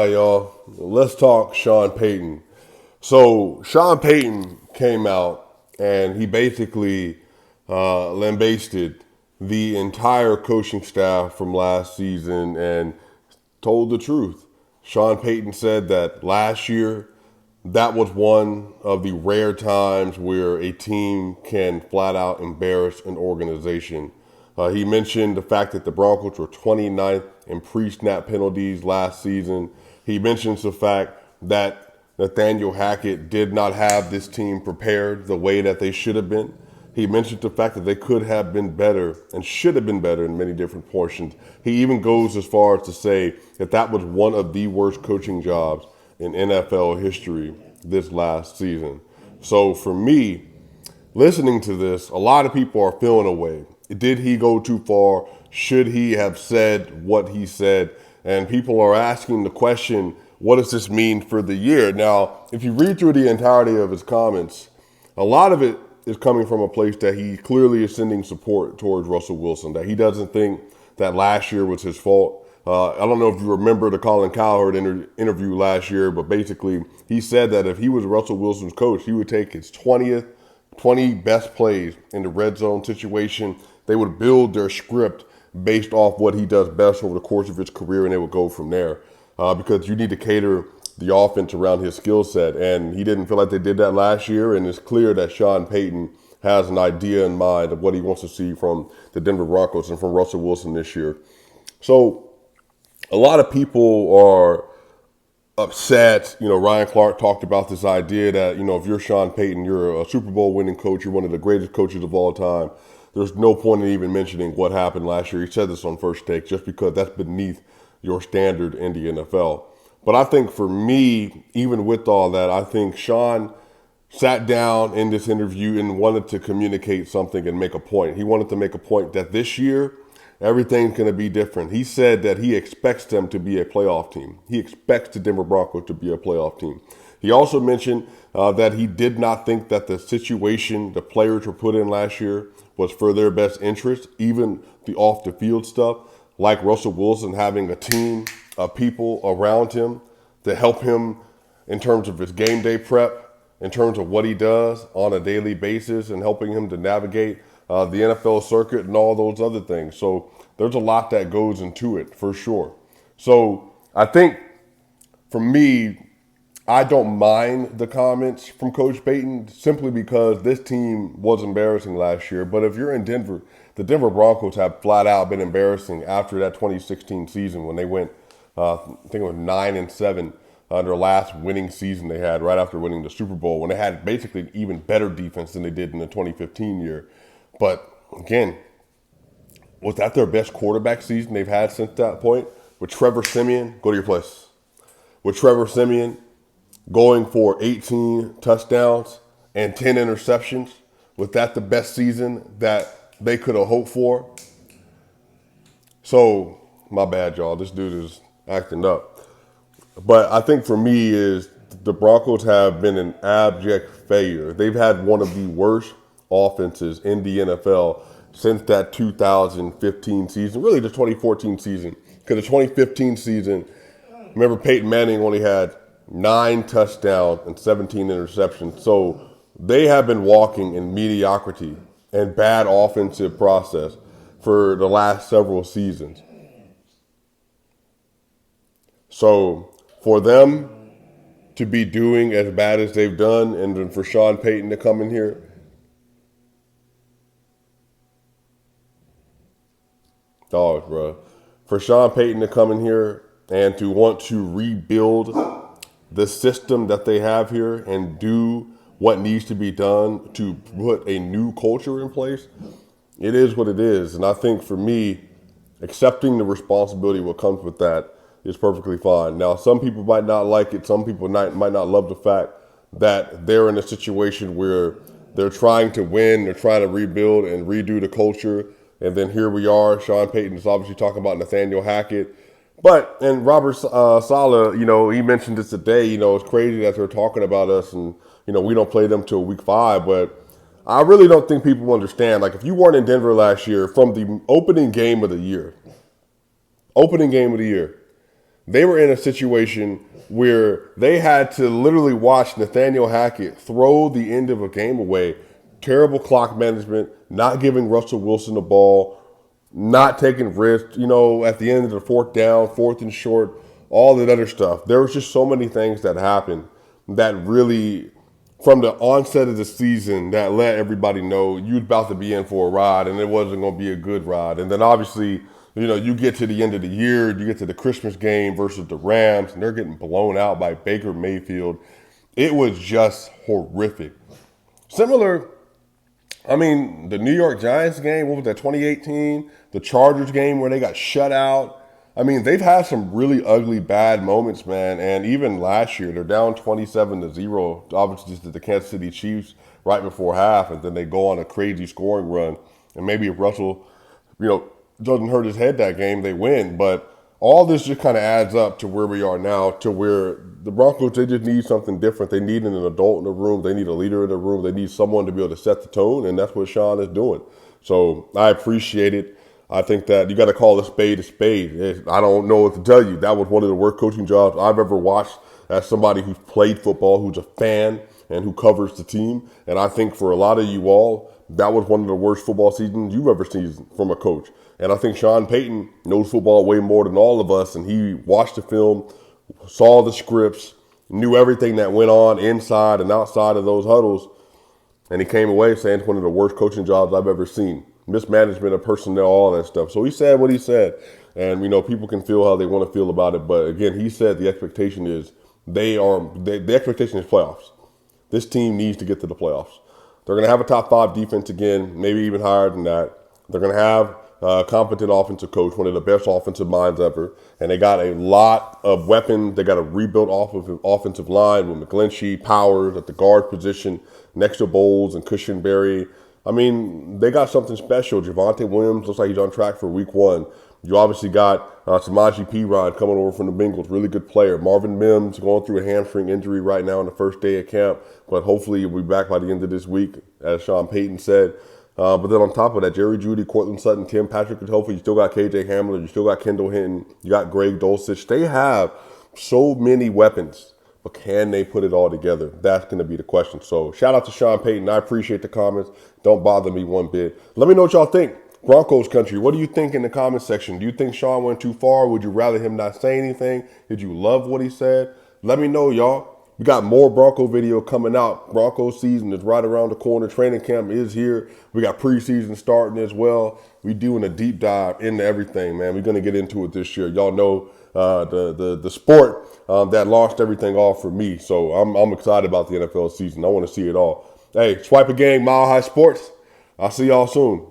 Hi, y'all. Let's talk Sean Payton. So Sean Payton came out and he basically lambasted the entire coaching staff from last season and told the truth. Sean Payton said that last year that was one of the rare times where a team can flat out embarrass an organization. He mentioned the fact that the Broncos were 29th in pre-snap penalties last season. He mentions the fact that Nathaniel Hackett did not have this team prepared the way that they should have been. He mentioned the fact that they could have been better and should have been better in many different portions. He even goes as far as to say that that was one of the worst coaching jobs in NFL history this last season. So for me, listening to this, a lot of people are feeling away. Did he go too far? Should he have said what he said? And people are asking the question, what does this mean for the year? Now, if you read through the entirety of his comments, a lot of it is coming from a place that he clearly is sending support towards Russell Wilson, that he doesn't think that last year was his fault. I don't know if you remember the Colin Cowherd interview last year, but basically he said that if he was Russell Wilson's coach, he would take his 20 best plays in the red zone situation. They would build their script based off what he does best over the course of his career, and they would go from there because you need to cater the offense around his skill set. And he didn't feel like they did that last year, and it's clear that Sean Payton has an idea in mind of what he wants to see from the Denver Broncos and from Russell Wilson this year. So a lot of people are upset. Ryan Clark talked about this idea that, if you're Sean Payton, you're a Super Bowl winning coach, you're one of the greatest coaches of all time. There's no point in even mentioning what happened last year. He said this on First Take just because that's beneath your standard in the NFL. But I think for me, even with all that, I think Sean sat down in this interview and wanted to communicate something and make a point. He wanted to make a point that this year, everything's going to be different. He said that he expects them to be a playoff team. He expects the Denver Broncos to be a playoff team. He also mentioned that he did not think that the situation the players were put in last year was for their best interest, even the off-the-field stuff, like Russell Wilson having a team of people around him to help him in terms of his game day prep, in terms of what he does on a daily basis and helping him to navigate the NFL circuit and all those other things. So there's a lot that goes into it for sure. So I think for me, I don't mind the comments from Coach Payton simply because this team was embarrassing last year. But if you're in Denver, the Denver Broncos have flat out been embarrassing after that 2016 season when they went, I think it was 9-7, their last winning season they had right after winning the Super Bowl, when they had basically even better defense than they did in the 2015 year. But again, was that their best quarterback season they've had since that point? With Trevor Siemian, go to your place. With Trevor Siemian going for 18 touchdowns and 10 interceptions, was that the best season that they could have hoped for? So, my bad, y'all. This dude is acting up. But I think for me is the Broncos have been an abject failure. They've had one of the worst offenses in the NFL since that 2015 season, really the 2014 season. Because the 2015 season, remember Peyton Manning only had 9 touchdowns and 17 interceptions. So they have been walking in mediocrity and bad offensive process for the last several seasons. So for them to be doing as bad as they've done and then for Sean Payton to come in here, dogs, bro. For Sean Payton to come in here and to want to rebuild the system that they have here and do what needs to be done to put a new culture in place, it is what it is. And I think for me, accepting the responsibility what comes with that is perfectly fine. Now, some people might not like it. Some people might not love the fact that they're in a situation where they're trying to win, they're trying to rebuild and redo the culture. And then here we are. Sean Payton is obviously talking about Nathaniel Hackett. And Robert Saleh, he mentioned this today. It's crazy that they're talking about us and, we don't play them till week 5. But I really don't think people understand. Like, if you weren't in Denver last year, from the opening game of the year, They were in a situation where they had to literally watch Nathaniel Hackett throw the end of a game away. Terrible clock management, not giving Russell Wilson the ball, not taking risks, at the end of the fourth down, fourth and short, all that other stuff. There was just so many things that happened that really, from the onset of the season, that let everybody know you was about to be in for a ride and it wasn't going to be a good ride. And then obviously, you get to the end of the year, you get to the Christmas game versus the Rams, and they're getting blown out by Baker Mayfield. It was just horrific. Similar, the New York Giants game, what was that, 2018? The Chargers game where they got shut out. They've had some really ugly, bad moments, man. And even last year, they're down 27-0, obviously to the Kansas City Chiefs right before half, and then they go on a crazy scoring run. And maybe if Russell, doesn't hurt his head that game, they win. But all this just kind of adds up to where we are now, to where the Broncos, they just need something different. They need an adult in the room. They need a leader in the room. They need someone to be able to set the tone, and that's what Sean is doing. So I appreciate it. I think that you got to call a spade a spade. I don't know what to tell you. That was one of the worst coaching jobs I've ever watched as somebody who's played football, who's a fan, and who covers the team. And I think for a lot of you all, that was one of the worst football seasons you've ever seen from a coach. And I think Sean Payton knows football way more than all of us, and he watched the film, saw the scripts, knew everything that went on inside and outside of those huddles, and he came away saying it's one of the worst coaching jobs I've ever seen. Mismanagement of personnel, all that stuff. So he said what he said, and people can feel how they want to feel about it. But again, he said the expectation is the expectation is playoffs. This team needs to get to the playoffs. They're going to have a top 5 defense again, maybe even higher than that. They're going to have a competent offensive coach, one of the best offensive minds ever, and they got a lot of weapons. They got a rebuilt offensive line with McGlinchey, Powers at the guard position, next to Bowles and Cushenberry. They got something special. Javonte Williams looks like he's on track for week 1. You obviously got Samaje Perine coming over from the Bengals, really good player. Marvin Mims going through a hamstring injury right now on the first day of camp, but hopefully he'll be back by the end of this week, as Sean Payton said. But then on top of that, Jerry Jeudy, Cortland Sutton, Tim Patrick, and hopefully you still got KJ Hamler, you still got Kendall Hinton, you got Greg Dulcich. They have so many weapons, but can they put it all together? That's going to be the question. So shout out to Sean Payton. I appreciate the comments. Don't bother me one bit. Let me know what y'all think. Broncos country, what do you think in the comment section? Do you think Sean went too far? Would you rather him not say anything? Did you love what he said? Let me know, y'all. We got more Bronco video coming out. Broncos season is right around the corner. Training camp is here. We got preseason starting as well. We doing a deep dive into everything, man. We're going to get into it this year. Y'all know the sport that launched everything off for me. So I'm excited about the NFL season. I want to see it all. Hey, Swipe a Gang, Mile High Sports. I'll see y'all soon.